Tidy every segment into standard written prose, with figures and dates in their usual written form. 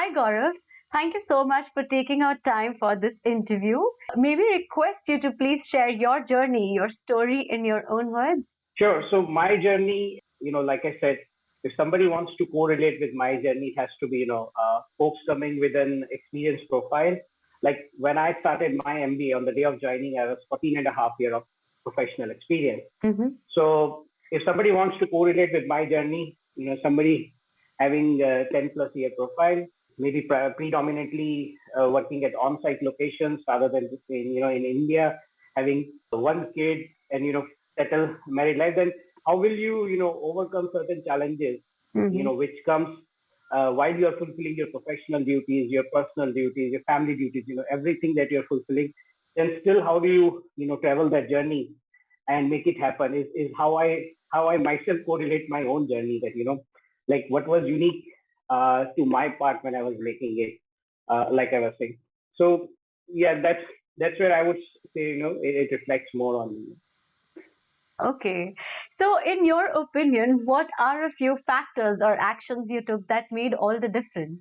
Hi, Gaurav. Thank you so much for taking our time for this interview. May we request you to please share your journey, your story in your own words? Sure. So my journey, like I said, if somebody wants to correlate with my journey, it has to be, folks coming with an experience profile. Like when I started my MBA on the day of joining, I was 14 and a half year of professional experience. Mm-hmm. So if somebody wants to correlate with my journey, somebody having a 10 plus year profile, maybe predominantly working at on-site locations rather than in India, having one kid and, settle married life, then how will you, overcome certain challenges, Mm-hmm. which comes while you are fulfilling your professional duties, your personal duties, your family duties, everything that you're fulfilling, then still how do you, travel that journey and make it happen is how I myself correlate my own journey that, like what was unique to my part when I was making it, like I was saying. So yeah, that's where I would say, it reflects more on me. Okay. So, in your opinion, what are a few factors or actions you took that made all the difference?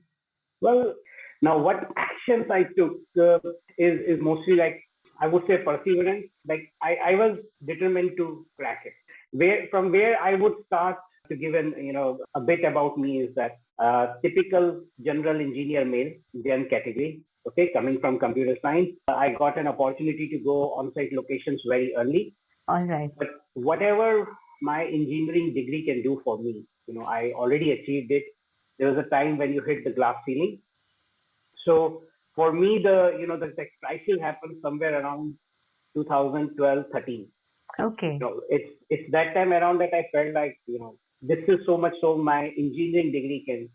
Well, now what actions I took is mostly like I would say perseverance. Like I was determined to crack it. Where I would start to give an a bit about me is that typical general engineer male Gen category. Okay, coming from computer science, I got an opportunity to go on site locations very early. All right. But whatever my engineering degree can do for me, I already achieved it. There was a time when you hit the glass ceiling. So for me, the crisis happened somewhere around 2012, 13. Okay. It's that time around that I felt like, this is so much so my engineering degree can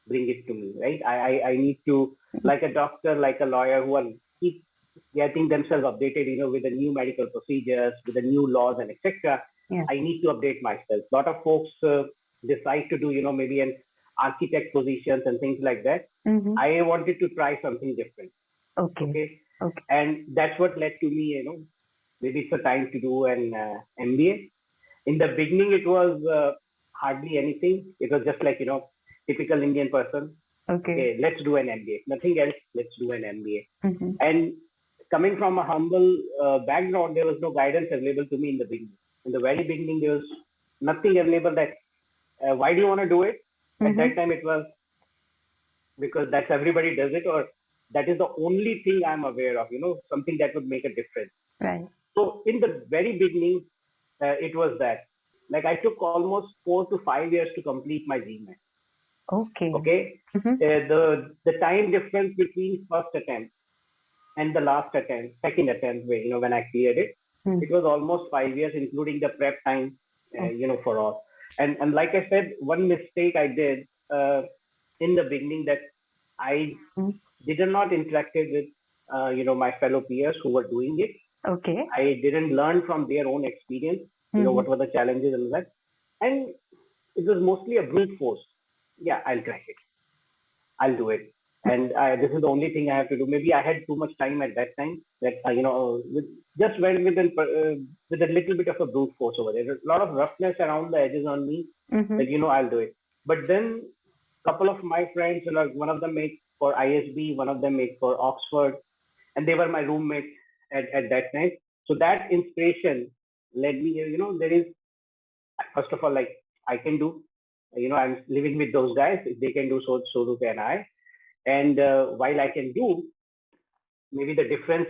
bring it to me, right? I need to, like a doctor, like a lawyer who are keep getting themselves updated, with the new medical procedures, with the new laws and etc. Yeah. I need to update myself. A lot of folks decide to do, maybe an architect positions and things like that. Mm-hmm. I wanted to try something different. Okay. Okay. Okay. And that's what led to me, maybe it's a time to do an MBA. In the beginning, it was hardly anything. It was just like, typical Indian person. Okay. Okay, let's do an MBA. Nothing else. Let's do an MBA. Mm-hmm. And coming from a humble background, there was no guidance available to me in the beginning. In the very beginning, there was nothing available that, why do you want to do it? At Mm-hmm. that time, it was because that's everybody does it, or that is the only thing I'm aware of, something that would make a difference. Right. So in the very beginning, it was that. Like I took almost 4 to 5 years to complete my GMAT. Okay. Okay, Mm-hmm. the time difference between first attempt and the last attempt, second attempt, where when I cleared it, Mm. it was almost 5 years, including the prep time, for all. And like I said, one mistake I did in the beginning that I Mm. did not interacted with my fellow peers who were doing it. Okay. I didn't learn from their own experience, Mm-hmm. what were the challenges and that. And it was mostly a brute force. Yeah, I'll crack it. I'll do it. And this is the only thing I have to do. Maybe I had too much time at that time that, just went with a little bit of a brute force over there. A lot of roughness around the edges on me Mm-hmm. that, I'll do it. But then a couple of my friends, one of them made for ISB, one of them made for Oxford, and they were my roommates at that time. So that inspiration led me, there is, first of all, like I can do, I'm living with those guys. If they can do so do can I. And while I can do, maybe the difference,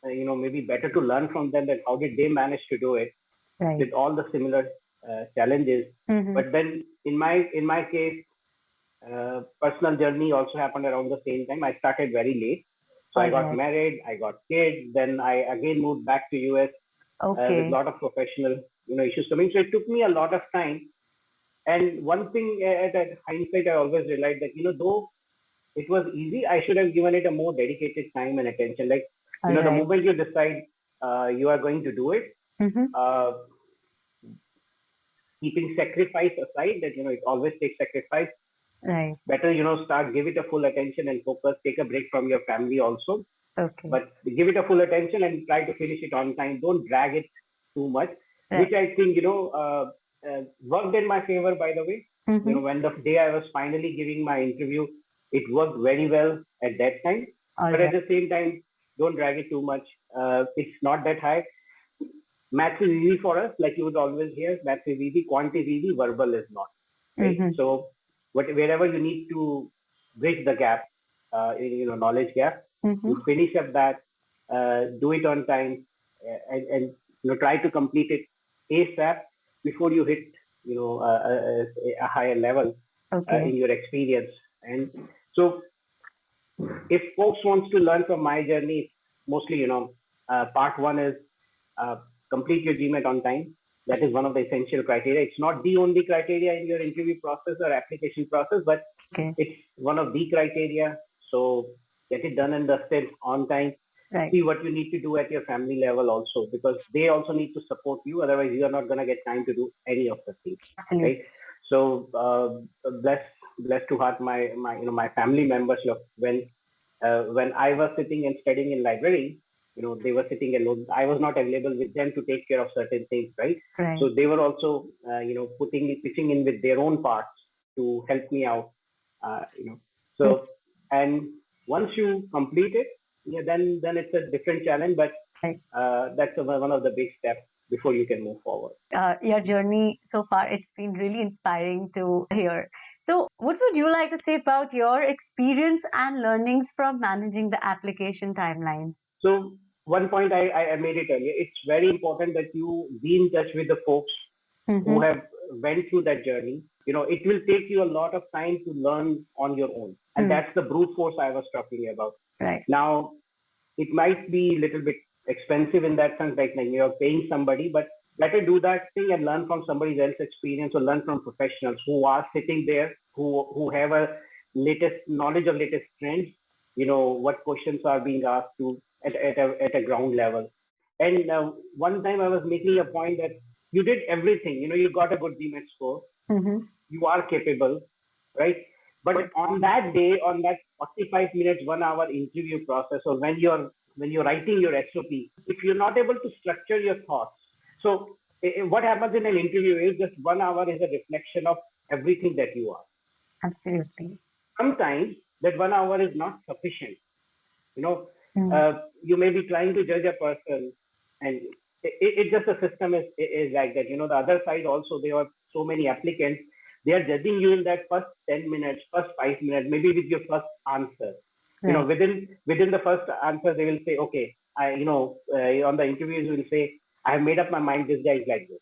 maybe better to learn from them that how did they manage to do it Right. with all the similar challenges. Mm-hmm. But then in my case, personal journey also happened around the same time. I started very late. So I All got right. married, I got kids, then I again moved back to US with a Okay. lot of professional, issues coming. So it took me a lot of time. And one thing at hindsight, I always realized that, though it was easy, I should have given it a more dedicated time and attention. Like, All the right. moment you decide you are going to do it, Mm-hmm. uh, keeping sacrifice aside, that, it always takes sacrifice. Right. Better, give it a full attention and focus, take a break from your family also, Okay. but give it a full attention and try to finish it on time. Don't drag it too much, Right. which I think, worked in my favor, by the way. Mm-hmm. When the day I was finally giving my interview, it worked very well at that time. All But right. at the same time, don't drag it too much. It's not that high. Maths is easy for us, like you would always hear. Maths is easy, quant is easy, verbal is not. Right? Mm-hmm. So wherever you need to bridge the gap, knowledge gap, Mm-hmm. you finish up that, do it on time, and try to complete it ASAP before you hit a higher level Okay. in your experience. And so if folks wants to learn from my journey, mostly part one is uh, complete your GMAT on time. That is one of the essential criteria. It's not the only criteria in your interview process or application process, but Okay. it's one of the criteria. So get it done and dusted on time. Right. See what you need to do at your family level also, because they also need to support you. Otherwise, you are not going to get time to do any of the things, Absolutely. right? So bless to heart my family members. Look, when I was sitting and studying in library, they were sitting alone. I was not available with them to take care of certain things, right? Right. So they were also, pitching in with their own parts to help me out, So, and once you complete it, yeah, then it's a different challenge, but Right. that's one of the big steps before you can move forward. Your journey so far, it's been really inspiring to hear. So, what would you like to say about your experience and learnings from managing the application timeline? So one point I made it earlier. It's very important that you be in touch with the folks who Mm-hmm. have went through that journey. It will take you a lot of time to learn on your own. And that's the brute force I was talking about. Right. Now, it might be a little bit expensive in that sense, like you're paying somebody, but better do that thing and learn from somebody else's experience or learn from professionals who are sitting there, who have a latest knowledge of latest trends, what questions are being asked to at a ground level. And one time I was making a point that you did everything, you got a good GMAT score, Mm-hmm. you are capable, right? But on that day, on that 45 minutes, 1 hour interview process, or when you're writing your SOP, if you're not able to structure your thoughts, so what happens in an interview is just 1 hour is a reflection of everything that you are. Absolutely. Sometimes that 1 hour is not sufficient. You know, Mm. you may be trying to judge a person, and it just the system is like that. The other side also, there are so many applicants. They are judging you in that first 10 minutes, first 5 minutes, maybe with your first answer. Right. Within the first answer, they will say, okay, on the interviews, will say, I have made up my mind. This guy is like this.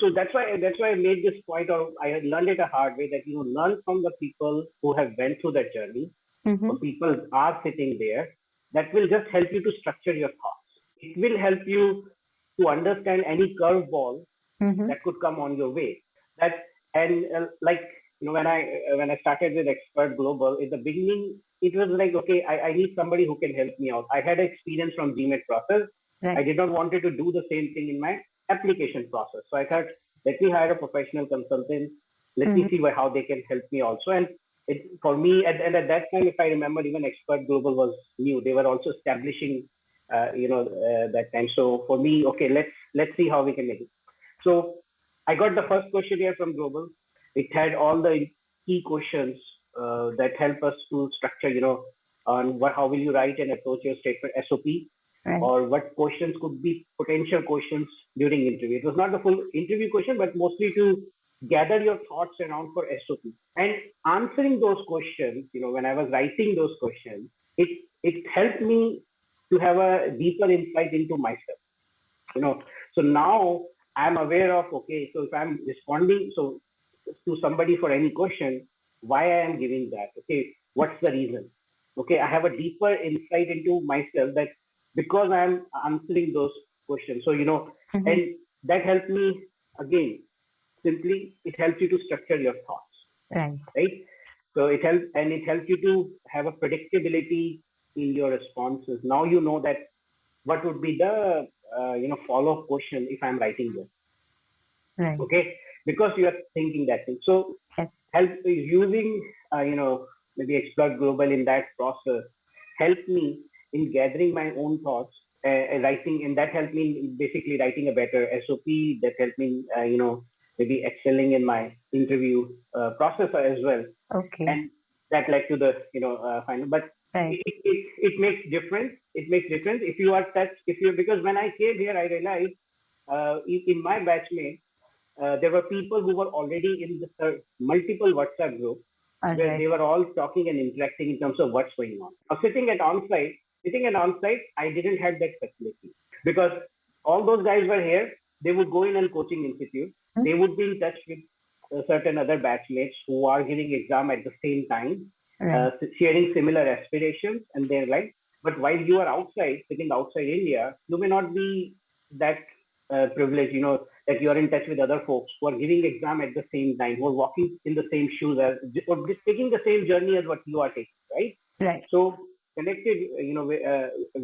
So that's why I made this point, or I learned it a hard way, that learn from the people who have went through that journey, Mm-hmm. or people are sitting there. That will just help you to structure your thoughts. It will help you to understand any curveball Mm-hmm. that could come on your way. That and like when I started with Expert Global in the beginning, it was like, okay, I need somebody who can help me out. I had experience from GMAT process. Right. I did not wanted to do the same thing in my application process. So I thought, let me hire a professional consultant. Let me see how they can help me also. And for me, at that time, if I remember, even Expert Global was new. They were also establishing, that time. So for me, okay, let's see how we can make it. So I got the first questionnaire from Global. It had all the key questions that help us to structure, on how will you write and approach your statement SOP, Right. or what questions could be potential questions during interview. It was not the full interview question, but mostly to gather your thoughts around for SOP. And answering those questions, when I was writing those questions, it helped me to have a deeper insight into myself. So now I'm aware of, okay, so if I'm responding to somebody for any question, why I am giving that, okay, what's the reason? Okay, I have a deeper insight into myself, that because I'm answering those questions. So, Mm-hmm. and that helped me, again, simply, it helps you to structure your thoughts, Right. right? So it helps you to have a predictability in your responses. Now you know that what would be the follow-up question if I'm writing this, Right. okay, because you are thinking that thing. So Yes. help using maybe Exploit Global in that process helped me in gathering my own thoughts, writing, and that helped me in basically writing a better SOP. That helped me maybe excelling in my interview process as well. Okay. And that led to the final. But Right. it makes difference. It makes difference if you are touched. If you because when I came here, I realized in my batchmate there were people who were already in the multiple WhatsApp groups All where right. they were all talking and interacting in terms of what's going on. Now, sitting at on-site, I didn't have that facility because all those guys were here. They would go in and coaching institute. Hmm. They would be in touch with certain other batchmates who are giving exam at the same time, Right. sharing similar aspirations, and they're like, but while you are outside, sitting outside India, you may not be that privileged, that you are in touch with other folks who are giving exam at the same time, who are walking in the same shoes as, or taking the same journey as what you are taking, right? Right. So connected,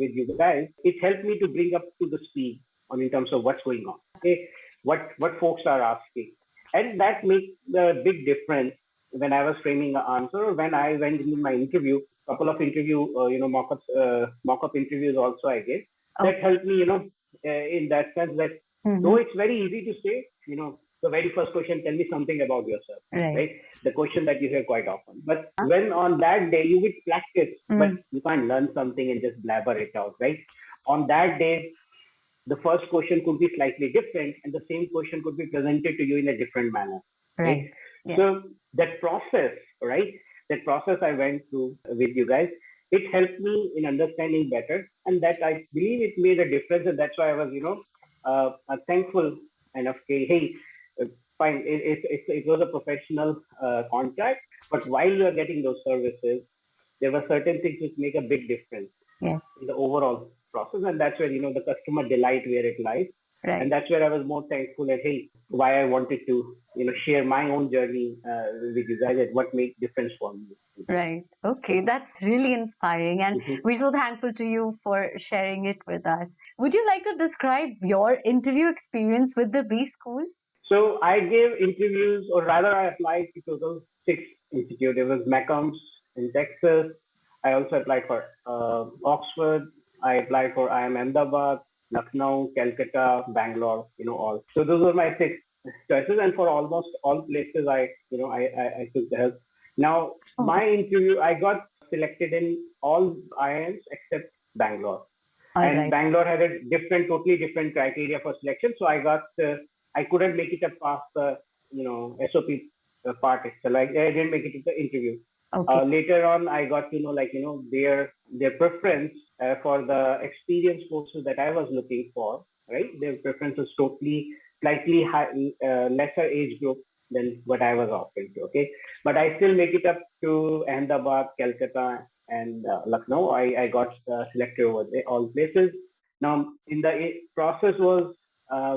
with you guys, it helped me to bring up to the speed on in terms of what's going on. Okay, what folks are asking, and that makes the big difference when I was framing the answer or when I went into my interview. Couple of interview, mock-up interviews also I did. That Okay. helped me, in that sense that though Mm-hmm. it's very easy to say, the very first question, tell me something about yourself, Right. right? The question that you hear quite often. But when on that day you will practice, but Mm. you can't learn something and just blabber it out, right? On that day, the first question could be slightly different and the same question could be presented to you in a different manner, right? Right. Yeah. So that process, right? That process I went through with you guys, it helped me in understanding better, and that I believe it made a difference, and that's why I was, thankful enough. Hey, fine, it was a professional contract, but while you are getting those services, there were certain things which make a big difference Yes. in the overall process, and that's where the customer delight where it lies, and Right. that's where I was more thankful at hey why I wanted to share my own journey with you guys and what made difference for me. Right. Okay. That's really inspiring. And Mhm. we're so thankful to you for sharing it with us. Would you like to describe your interview experience with the B School? So I gave interviews, or rather I applied to total 6 institutes. There was Macomb in Texas. I also applied for Oxford. I applied for IIM Ahmedabad, Lucknow, Calcutta, Bangalore, all. So those were my 6 choices, and for almost all places I took the help. Now, Oh, my interview, I got selected in all IIMs except Bangalore. all And right. Bangalore had a totally different criteria for selection. So I couldn't make it up past the, SOP part itself. I didn't make it to the interview. Okay. Later on, I got to know, their preference for the experience courses that I was looking for, right? Their preference was totally slightly high, lesser age group than what I was offering to. Okay, but I still make it up to Ahmedabad, Calcutta, and Lucknow. I got selected over there, all places. Now, in the process was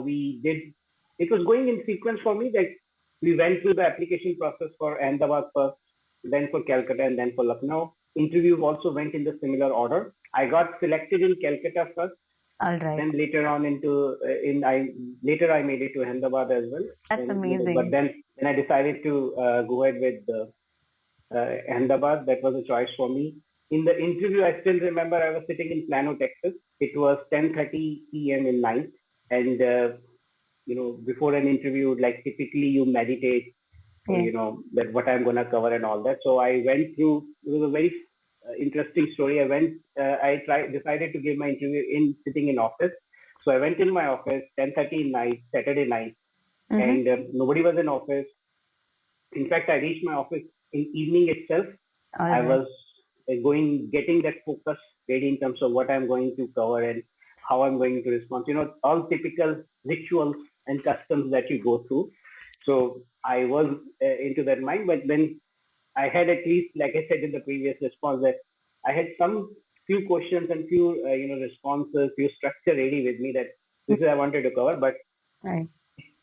we did. It was going in sequence for me. That we went through the application process for Ahmedabad first, then for Calcutta, and then for Lucknow. Interview also went in the similar order. I got selected in Calcutta first. All right. Then later on into in I later I made it to Ahmedabad as well. That's But amazing. then I decided to go ahead with Ahmedabad. That was a choice for me. In the interview, I still remember I was sitting in Plano, Texas. It was 10:30 p.m. in night, and before an interview, like typically you meditate, Yes. that what I'm gonna cover and all that. So I went through. It was a very interesting story. Decided to give my interview in sitting in office. So I went in my office 10:30 night, Saturday night, Mm-hmm. and nobody was in office. In fact, I reached my office in evening itself. All I right. was getting that focus ready in terms of what I'm going to cover and how I'm going to respond. All typical rituals and customs that you go through. So I was into that mind, but then I had at least, like I said in the previous response, that I had some few questions and few responses, few structure ready with me that this is I wanted to cover, but Right.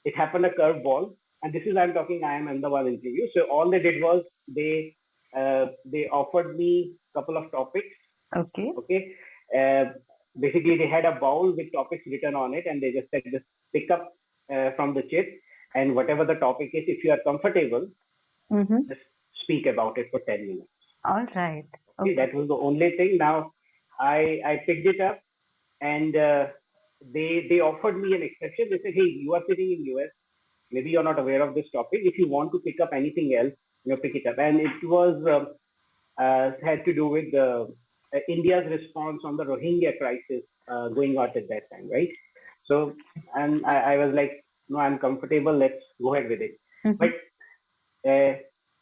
it happened a curveball, and this is I'm talking IIM Ahmedabad interview. So all they did was they offered me a couple of topics. Okay. Okay, uh, basically they had a bowl with topics written on it, and they just said just pick up from the chip, and whatever the topic is, if you are comfortable, Mm-hmm. just speak about it for 10 minutes. All right. Okay, Okay. that was the only thing. Now I picked it up, and they offered me an exception. They said, hey, you are sitting in US. Maybe you're not aware of this topic. If you want to pick up anything else, pick it up. And it was had to do with India's response on the Rohingya crisis going on at that time, right? So, and I was like, no, I'm comfortable. Let's go ahead with it. Mm-hmm. But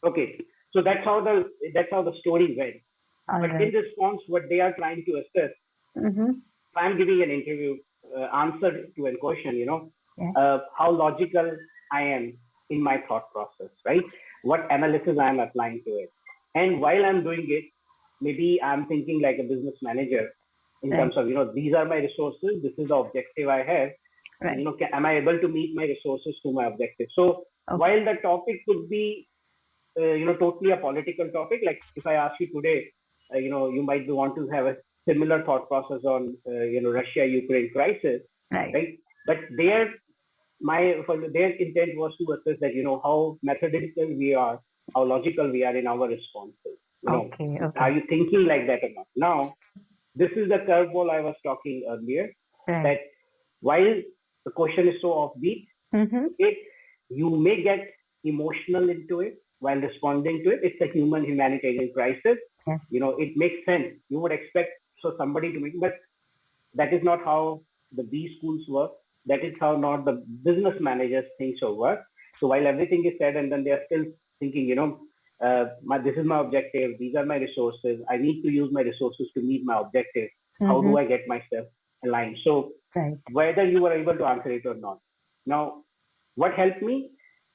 okay, so that's how the story went. All But right. in response, what they are trying to assess, Mm-hmm. if I'm giving an interview answer to a question, Yeah. how logical I am in my thought process, right? What analysis I am applying to it. And while I'm doing it, maybe I'm thinking like a business manager in Right. terms of, these are my resources, this is the objective I have, Right. am I able to meet my resources to my objective? So Okay. while the topic could be, totally a political topic, like if I ask you today, you might want to have a similar thought process on, Russia-Ukraine crisis, Right. right? But their intent was to assess that, how methodical we are, how logical we are in our responses. Okay. Are Okay. you thinking like that or not? Now, this is the curveball I was talking earlier, Right. that while the question is so offbeat, Mm-hmm. okay, you may get emotional into it while responding to it. It's a humanitarian crisis. Yes. It makes sense. You would expect somebody to make, but that is not how the B schools work. That is how not the business managers think or work. So while everything is said, and then they are still thinking, this is my objective. These are my resources. I need to use my resources to meet my objective. How Mm-hmm. do I get myself aligned? So Right. whether you were able to answer it or not. Now, what helped me?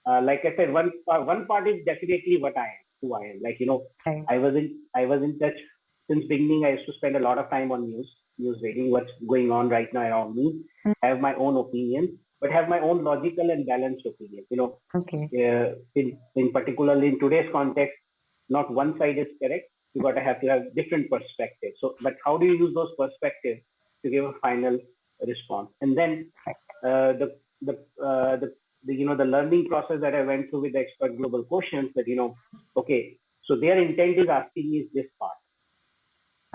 Like I said, one part is definitely what I am, who I am. Like Right. I was in touch since beginning. I used to spend a lot of time on news reading, what's going on right now around me. Have my own opinion, but have my own logical and balanced opinion. Okay. In particularly in today's context, not one side is correct. You got to have different perspectives. So, but how do you use those perspectives to give a final response? And then the the the learning process that I went through with the expert global questions, that okay, so their intent is asking me this part.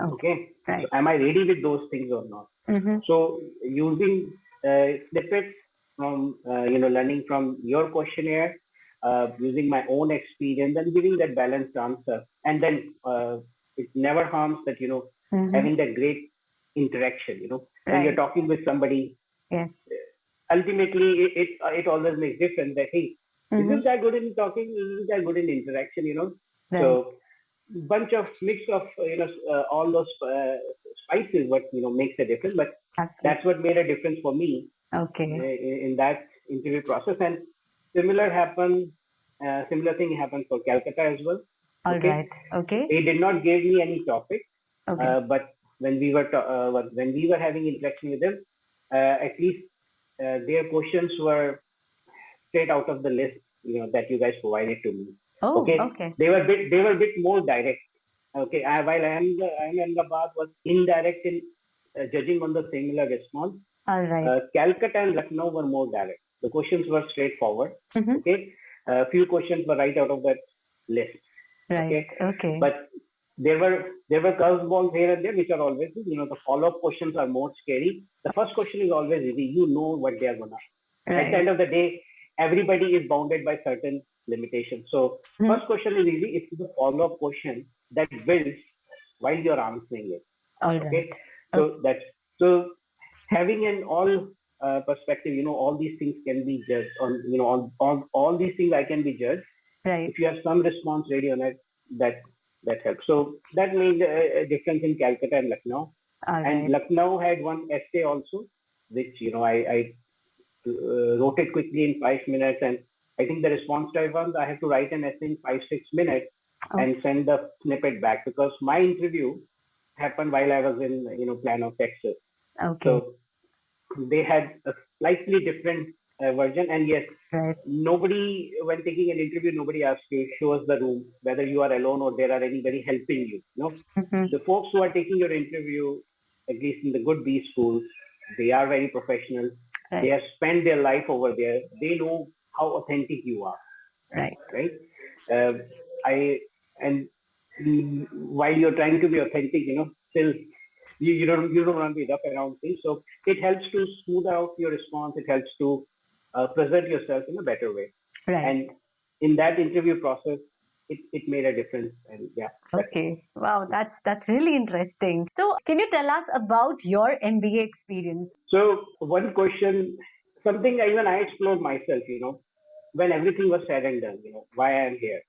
Okay. Okay, so Right. am I ready with those things or not? Mm-hmm. So using snippets from learning from your questionnaire, using my own experience and giving that balanced answer, and then it never harms that Mm-hmm. having that great interaction. When you're Right. talking with somebody, Yes. ultimately it always makes difference that, hey, is Mm-hmm. this guy good in talking? Is this guy good in interaction? So Right. bunch of mix of all those spices what makes a difference. But Absolutely. that's what made a difference for me Okay. in that interview process. And similar thing happened for Calcutta as well. All Okay, right. Okay. they did not give me any topic, Okay. but when we were having interaction with them, at least their questions were straight out of the list, that you guys provided to me. Oh. Okay, Okay. they were a bit more direct. Okay, while IIM Ahmedabad was indirect in judging on the similar response, All right. Calcutta and Lucknow were more direct. The questions were straightforward. Mm-hmm. Okay, a few questions were right out of that list. Right. Okay, Okay. but there were curveballs here and there, which are always, the follow-up questions are more scary. The first question is always easy. You know what they are gonna. At the Right. end of the day, everybody is bounded by certain limitations. So Mm-hmm. first question is easy. It's the follow-up question that builds while you're answering it. All right. Okay, Okay. so having an all perspective, all these things can be judged on, all these things I can be judged. Right. If you have some response ready on it, that that helps. So that made a difference in Calcutta and Lucknow. All And right. Lucknow had one essay also, which I wrote it quickly in 5 minutes, and I think the response time was I have to write an essay in 5-6 minutes Okay. and send the snippet back, because my interview happened while I was in Plano, Texas. Okay. So they had a slightly different version. And yes, Right. nobody, when taking an interview, nobody asks you, show us the room, whether you are alone or there are anybody helping you. Mm-hmm. The folks who are taking your interview, at least in the good B schools, they are very professional. They Right. have spent their life over there. They know how authentic you are, Right. right? Uh, I and while you're trying to be authentic, still you don't want to be rough around things. So it helps to smooth out your response. It helps to present yourself in a better way. Right. And in that interview process, it made a difference. And yeah. Okay. Wow, that's really interesting. So, can you tell us about your MBA experience? So one question, something even I explored myself, when everything was said and done, why I am here.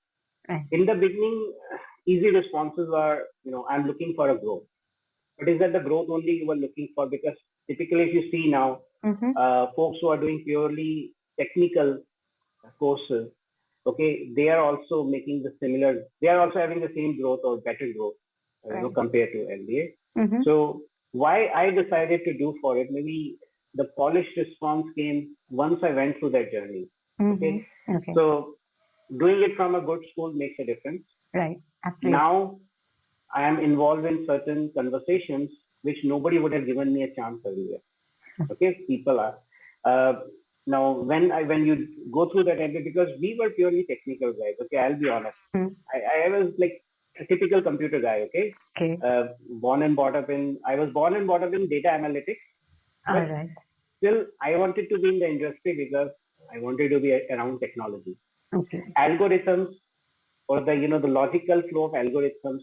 Right. In the beginning, easy responses are, I'm looking for a growth. But is that the growth only you were looking for? Because typically, if you see now, Mm-hmm. folks who are doing purely technical courses, okay, they are also making the similar, they are also having the same growth or better growth, Right. compared to MBA. Mm-hmm. So why I decided to do for it, maybe the polished response came once I went through that journey. Mm-hmm. Okay. Okay. So doing it from a good school makes a difference. Right. Absolutely. Now I am involved in certain conversations which nobody would have given me a chance earlier. Okay, people are. Uh, Now, when you go through that MBA, because we were purely technical guys. Okay, I'll be honest. Mm. I was like a typical computer guy. Okay, Okay. I was born and brought up in data analytics, All but right. still I wanted to be in the industry because I wanted to be around technology, Okay. algorithms, or the logical flow of algorithms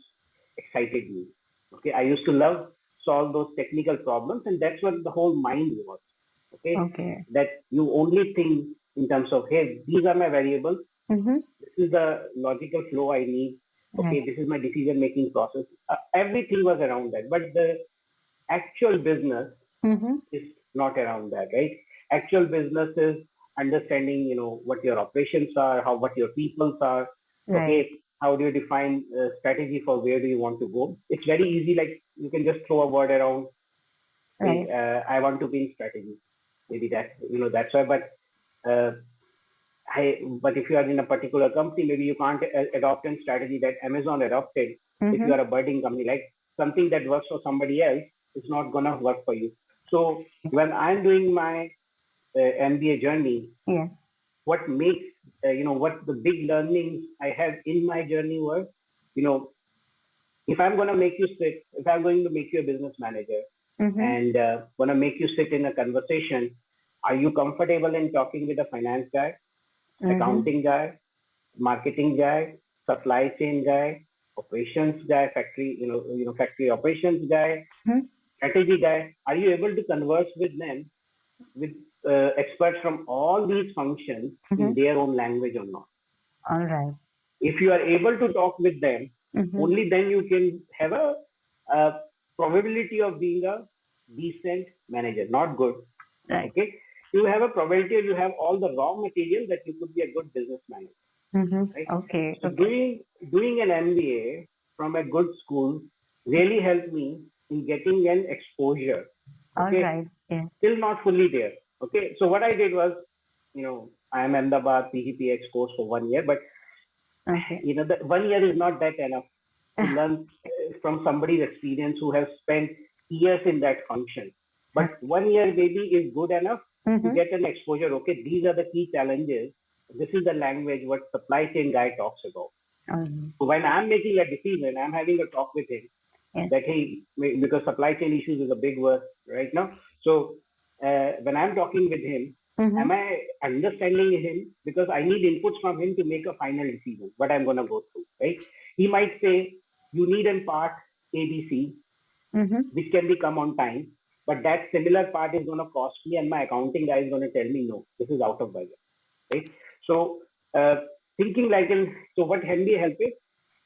excited me. Okay, I used to love solve those technical problems, and that's what the whole mind was. Okay, Okay. that you only think in terms of, hey, these are my variables. Mm-hmm. This is the logical flow I need. Right. Okay, this is my decision making process. Everything was around that, but the actual business Mm-hmm. is not around that, right? Actual business is understanding, what your operations are, how what your peoples are. Right. Okay, how do you define strategy for where do you want to go? It's very easy, like you can just throw a word around. Hey, Right. I want to be in strategy. Maybe that's why. But uh, but if you are in a particular company, maybe you can't adopt a strategy that Amazon adopted. If Mm-hmm. you are a budding company, like something that works for somebody else is not gonna work for you. So when I'm doing my MBA journey, Yes. what makes what the big learnings I have in my journey were, you know, if I'm gonna make you sit, if I'm going to make you a business manager Mm-hmm. and gonna make you sit in a conversation, are you comfortable in talking with a finance guy, Mm-hmm. accounting guy, marketing guy, supply chain guy, operations guy, factory operations guy, Mm-hmm. strategy guy? Are you able to converse with them, with experts from all these functions Mm-hmm. in their own language or not? All right. If you are able to talk with them, Mm-hmm. only then you can have a probability of being a decent manager, not good. Right. Okay, you have a probability, you have all the raw material that you could be a good business manager, Mm-hmm. right? Okay. So Okay. doing an MBA from a good school really helped me in getting an exposure. All Okay, right. Yeah. still not fully there. Okay, so what I did was, IIM Ahmedabad PGPX course for 1 year, but Okay. the 1 year is not that enough to learn from somebody's experience who has spent years in that function. But 1 year maybe is good enough to Mm-hmm. get an exposure. Okay, these are the key challenges. This is the language what supply chain guy talks about. So when I'm making a decision, I'm having a talk with him Yes. that, hey, because supply chain issues is a big word right now. So when I'm talking with him, Mm-hmm. am I understanding him? Because I need inputs from him to make a final decision, what I'm going to go through, right? He might say, you need a part ABC, Mm-hmm. which can be come on time, but that similar part is going to cost me, and my accounting guy is going to tell me, no, this is out of budget, right? So uh, thinking like so what can be help is,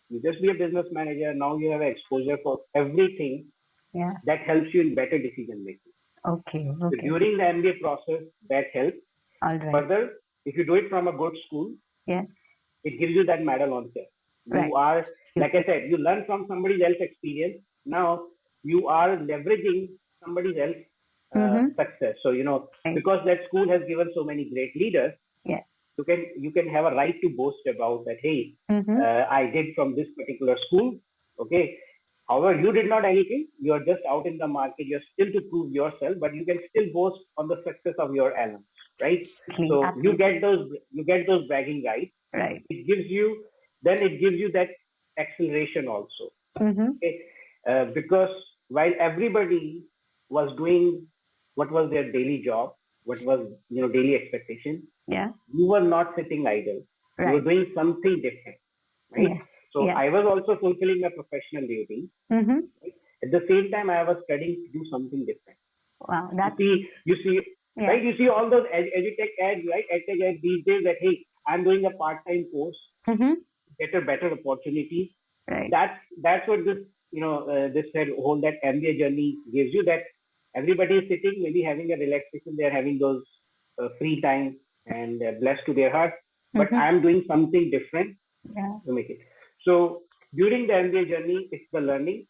you just be a business manager. Now you have exposure for everything Yeah. that helps you in better decision making. Okay. So Okay. during the MBA process, that helps. All right. Further, if you do it from a good school, Yeah. it gives you that medal on there. You Right. are, You. like I said, you learn from somebody else's experience. Now you are leveraging somebody else's Mm-hmm. success. So, Right. because that school has given so many great leaders, Yeah. you can have a right to boast about that. Hey, Mm-hmm. I did from this particular school. Okay. However, you did not anything. You are just out in the market. You're still to prove yourself, but you can still boast on the success of your alums, right? Absolutely. So Absolutely. you get those bragging rights. Right. It gives you that acceleration also. Mm-hmm. Okay, because while everybody was doing what was their daily job, what was daily expectation, Yeah. you were not sitting idle. You were Right. doing something different. right? Yes. So Yes. I was also fulfilling my professional duty. Mm-hmm. Right? At the same time, I was studying to do something different. Wow. You see, Yeah. right? You see all those edutech ads, right? Edtech ads these days that, hey, I'm doing a part-time course, Mm-hmm. get a better opportunity. Right. That's what this, this said whole that MBA journey gives you. That everybody is sitting, maybe having a relaxation. They're having those free time and blessed to their heart. But Mm-hmm. I'm doing something different Yeah. to make it. So during the MBA journey, it's the learning.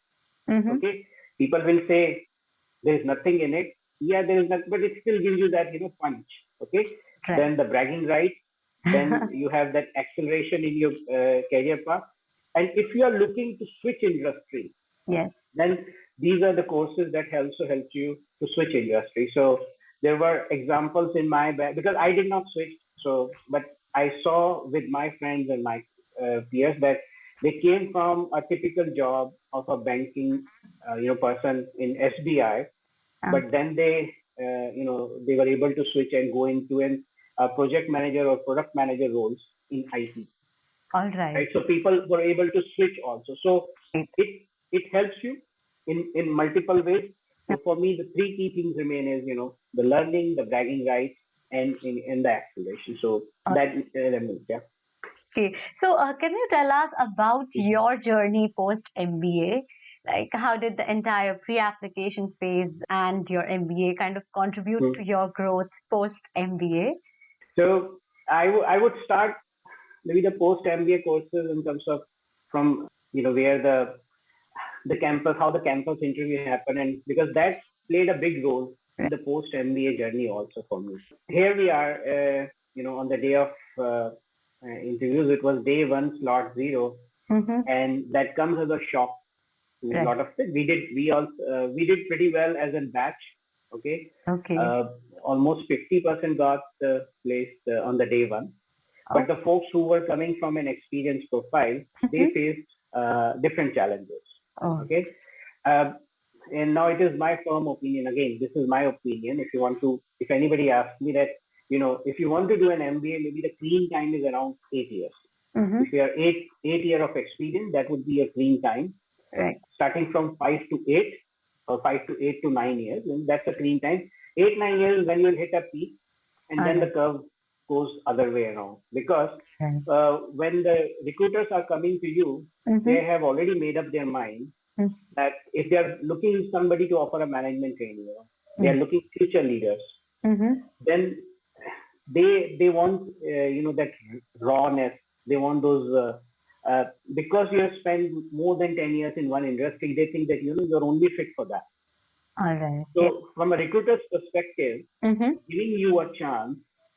Mm-hmm. Okay, people will say there is nothing in it. Yeah, there is not, but it still gives you that punch. Okay, Right. then the bragging rights. Then you have that acceleration in your career path. And if you are looking to switch industry, Yes. then these are the courses that also help you to switch industry. So there were examples in my bag because I did not switch. So, but I saw with my friends and my peers that they came from a typical job of a banking, person in SBI, but then they were able to switch and go into an project manager or product manager roles in IT, All right. right? So people were able to switch also. So Right. it helps you in multiple ways. So for me, the three key things remain is the learning, the bragging rights, and in the acceleration. So that elements, yeah. Okay. So, can you tell us about your journey post MBA? Like, how did the entire pre-application phase and your MBA kind of contribute Hmm. to your growth post MBA? So I would start maybe the post MBA courses in terms of from where the campus, how the campus interview happened, and because that played a big role in the post MBA journey also for me. Here we are, on the day of interviews. It was day one, slot zero, Mm-hmm. and that comes as a shock to a Right. lot of it. We did pretty well as a batch. Okay, Okay. uh, almost 50% got placed on the day one. But Oh. the folks who were coming from an experienced profile, they Mm-hmm. faced different challenges. Oh. Okay, uh, and now it is my firm opinion. Again, this is my opinion. If anybody asks me that, if you want to do an MBA, maybe the clean time is around 8 years. Mm-hmm. If you are eight year of experience, that would be a clean time. Right. Starting from 5 to 8 or 5 to 8 to 9 years, and that's a clean time. 8 9 years when you'll hit a peak, and All then the right. curve goes other way around because Right. when the recruiters are coming to you, Mm-hmm. they have already made up their mind that if they are looking somebody to offer a management training, they are looking future leaders. Mm-hmm. Then they want that rawness. They want those because you have spent more than 10 years in one industry. They think that you're only fit for that. All right. Yeah. So from a recruiter's perspective, Mm-hmm. giving you a chance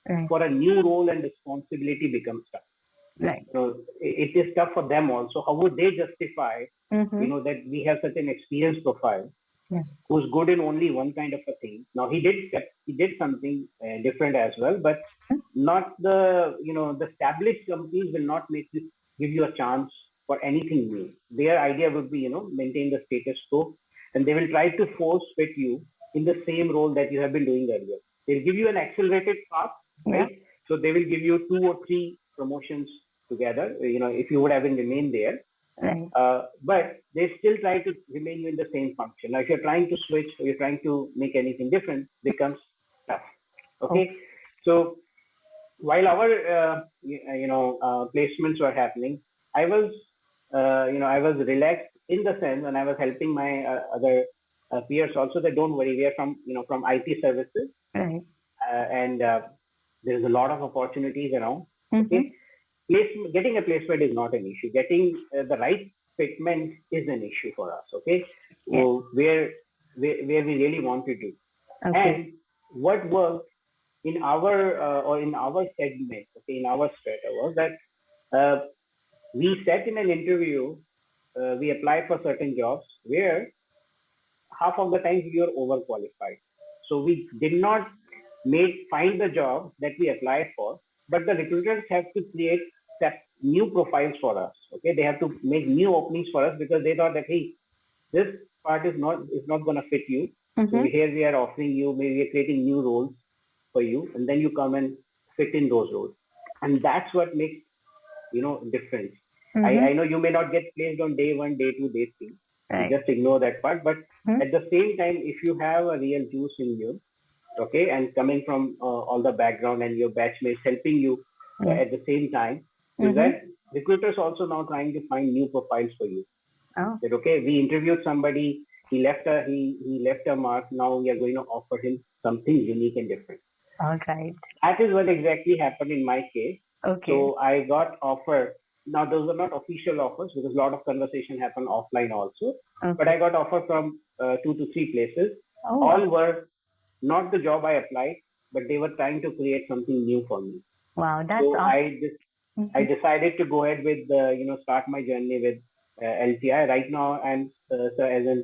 Right. for a new role and responsibility becomes tough. Right. It is tough for them also. How would they justify, Mm-hmm. that we have such an experienced profile Yeah. who's good in only one kind of a thing? Now he did something different as well, but not the established companies will not give you a chance for anything new. Their idea would be maintain the status quo, and they will try to force fit you in the same role that you have been doing earlier. They'll give you an accelerated path, Yeah. right? So they will give you 2 or 3 promotions together. If you would have been remained there, Right. but they still try to remain you in the same function. Now, if you're trying to switch or you're trying to make anything different, becomes tough. Okay. Okay, so while our placements were happening, I was I was relaxed in the sense, and I was helping my other peers also. That don't worry, we are from IT services, Right. and there's a lot of opportunities around. Mm-hmm. Okay, getting a placement is not an issue. Getting the right fitment is an issue for us. Okay, Yeah. so where we really want to do, Okay. and what worked in our in our segment, okay, in our strata was that uh, we sat in an interview, we applied for certain jobs where half of the times we were overqualified. So we did not find the job that we applied for, but the recruiters have to create new profiles for us. Okay, they have to make new openings for us because they thought that, hey, this part is not going to fit you. So Mm-hmm. here we are offering you, maybe we are creating new roles for you, and then you come and fit in those roles, and that's what makes difference. Mm-hmm. I know you may not get placed on day one, day two, day three. You Right. just ignore that part. But Mm-hmm. at the same time, if you have a real juice in you, okay, and coming from all the background and your batchmates helping you Yes. at the same time, is Mm-hmm. that recruiters also now trying to find new profiles for you. Oh, That okay, we interviewed somebody, he left a mark. Now we are going to offer him something unique and different. all right. That is what exactly happened in my case. Okay. So I got offer. Now those are not official offers because a lot of conversation happened offline also. But Okay. I got offer from 2 to 3 places. Oh, All were not the job I applied, but they were trying to create something new for me. wow. That's So awesome. I Mm-hmm. decided to go ahead with start my journey with LTI. Right now, so as an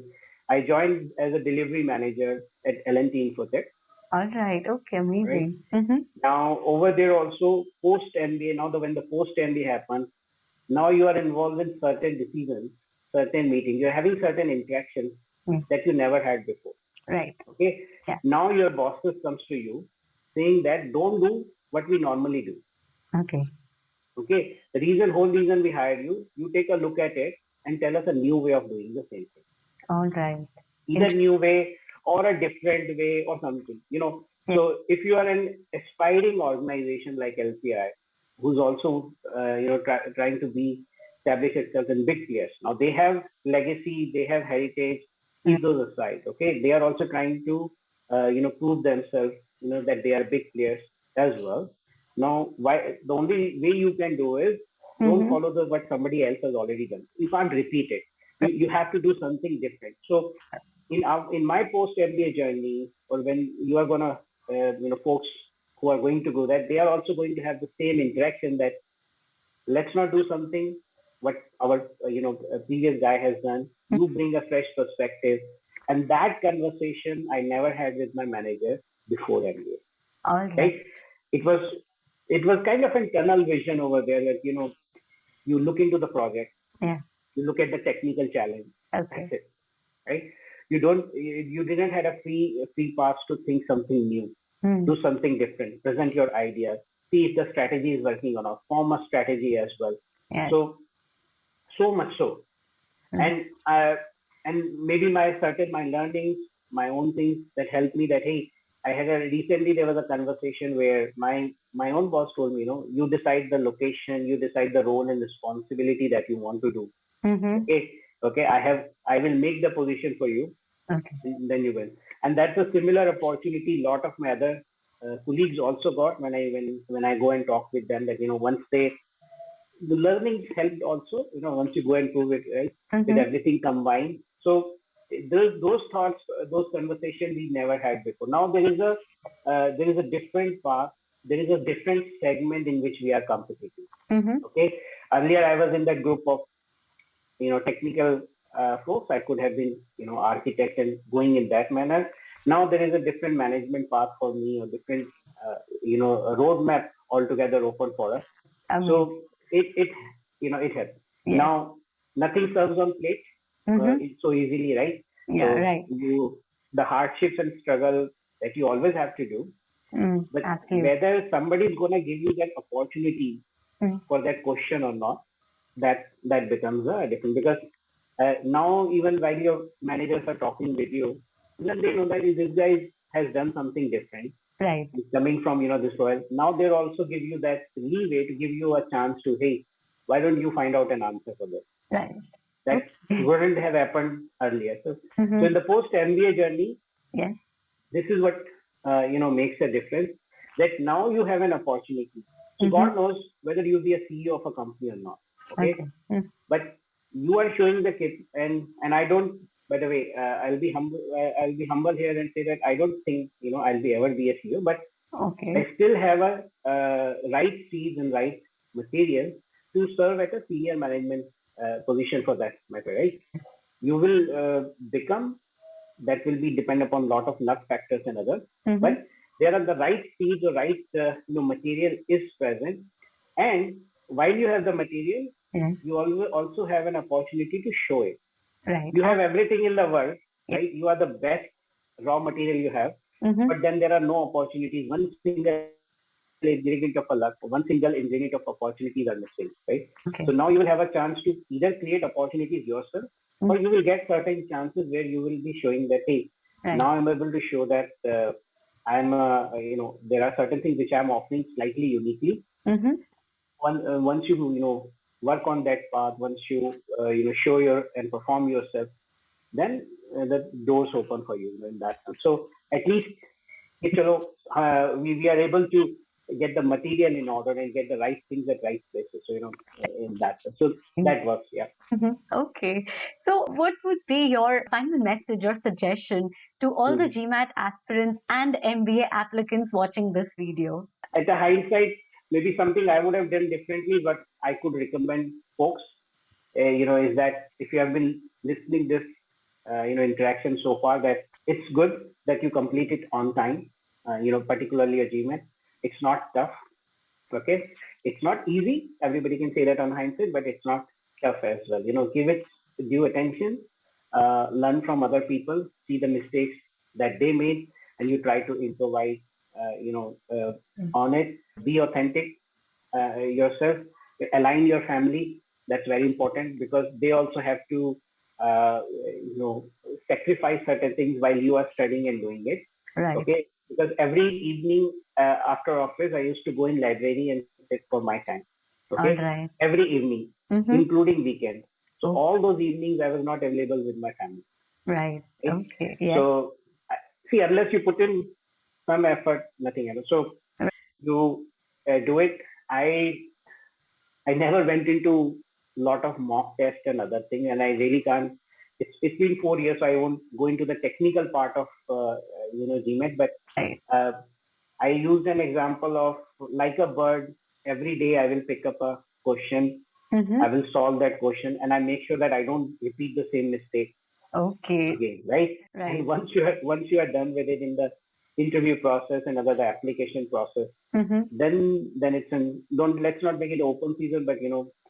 I joined as a delivery manager at L&T Infosys. All right. Okay. Right Amazing. Mm-hmm. now, over there also post MBA. Now, when the post MBA happens, now you are involved in certain decisions, certain meetings. You're having certain interactions Yes. that you never had before. Right. Okay. Yeah. Now your bosses comes to you saying that don't do what we normally do. Okay. Okay. Whole reason we hired you, you take a look at it and tell us a new way of doing the same thing. All right. Either Int- new way or a different way or something. yeah. So if you are an aspiring organization like LPI, who's also trying to be establish itself in big players. Now they have legacy, they have heritage. Mm. Keep those aside. Okay, they are also trying to prove themselves. That they are big players as well. Now, why the only way you can do is don't Mm-hmm. follow what somebody else has already done. You can't repeat it. You have to do something different. So in my post MBA journey, or when you are gonna folks who are going to go that, they are also going to have the same interaction that let's not do something what our previous guy has done. You bring a fresh perspective, and that conversation I never had with my manager before MBA. All right. Right? It was it was kind of a tunnel vision over there that you look into the project, Yeah. you look at the technical challenge. That's Okay. it, right? You didn't had a free pass to think something new, Mm. do something different, present your ideas, see if the strategy is working or not, form a strategy as well. Yeah. So much so, Mm. and maybe my learnings, my own things that helped me. That hey, I had a recently there was a conversation where my own boss told me, you decide the location, you decide the role and responsibility that you want to do. Mm-hmm. Okay, I will make the position for you, Okay. then you will. And that's a similar opportunity lot of my other colleagues also got when I go and talk with them, that once the learning helped also, once you go and prove it, right, with Mm-hmm. everything combined. So those thoughts, those conversations we never had before. Now there is a different path, there is a different segment in which we are competing. Mm-hmm. Okay, earlier I was in that group of technical folks. I could have been architect and going in that manner. Now there is a different management path for me, or different a roadmap altogether open for us. Amazing. So it it helps. Yes. Now nothing serves on plate Mm-hmm. so easily, right? Yeah. So Right. the hardships and struggle that you always have to do, Mm. but Absolutely. whether somebody is going to give you that opportunity Mm. for that question or not, that becomes a different, because now even while your managers are talking with you, then they know that this guy has done something different. Right. He's coming from this world. Now they'll also give you that leeway to give you a chance to, hey, why don't you find out an answer for this? Right. That Okay. wouldn't have happened earlier. So Mm-hmm. in the post MBA journey, Yes. this is what makes a difference. That now you have an opportunity. So Mm-hmm. God knows whether you'll be a CEO of a company or not. Okay, Okay. Mm. but you are showing the kid, and I don't, by the way, I'll be humble here and say that I don't think I'll be ever be a CEO, but Okay. I still have a right seeds and right material to serve at a senior management position, for that matter, right? You will become, that will be depend upon lot of luck factors and others, Mm-hmm. but there are the right seeds or right material is present. And while you have the material, Yes. you also have an opportunity to show it. Right. You have everything in the world, Yeah. right? You are the best raw material you have, Mm-hmm. but then there are no opportunities. One single ingredient of a luck, one single ingredient of opportunities are missing, right? Okay. So now you will have a chance to either create opportunities yourself, or you will get certain chances where you will be showing that, hey, now I'm able to show that there are certain things which I'm offering slightly uniquely. Once you work on that path, once you show and perform yourself, then the doors open for you in that sense. So at least we are able to get the material in order and get the right things at right places. So in that sense. So that works. Yeah. Okay. So, what would be your final message or suggestion to all the GMAT aspirants and MBA applicants watching this video? At the hindsight, maybe something I would have done differently, but I could recommend folks, is that if you have been listening this, interaction so far, that it's good that you complete it on time, particularly a GMAT. It's not tough. Okay. It's not easy. Everybody can say that on hindsight, but it's not tough as well. Give it due attention, learn from other people, see the mistakes that they made, and you try to improvise, on it. Be authentic yourself, align your family. That's very important because they also have to, uh, you know, sacrifice certain things while you are studying and doing it. Right. Okay, because every evening after office, I used to go in library and sit for my time. Okay, Right. every evening, including weekends. So all those evenings, I was not available with my family. Right. Okay. Yes. So see, unless you put in some effort, nothing else. So you do it. I never went into lot of mock test and other thing, and I really can't. It's been 4 years, so I won't go into the technical part of GMAT. But I used an example of like a bird. Every day I will pick up a question. I will solve that question, and I make sure that I don't repeat the same mistake again. Right. And once you are done with it in the interview process and other the application process, then it's don't let's not make it open season, but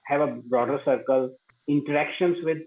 have a broader circle. Interactions with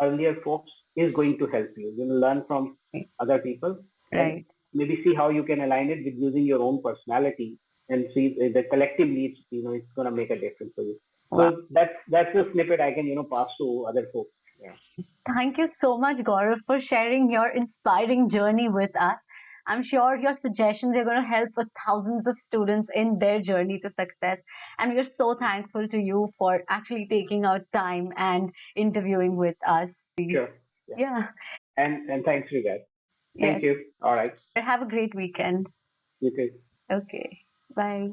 earlier folks is going to help you. You will learn from other people and maybe see how you can align it with using your own personality and see the collectively it's going to make a difference for you. So that's a snippet I can pass to other folks. Yeah. Thank you so much, Gaurav, for sharing your inspiring journey with us. I'm sure your suggestions are going to help with thousands of students in their journey to success. And we're so thankful to you for actually taking out time and interviewing with us. Sure. Yeah. And thanks to you guys. Thank you. All right. Have a great weekend. You too. Okay. Bye.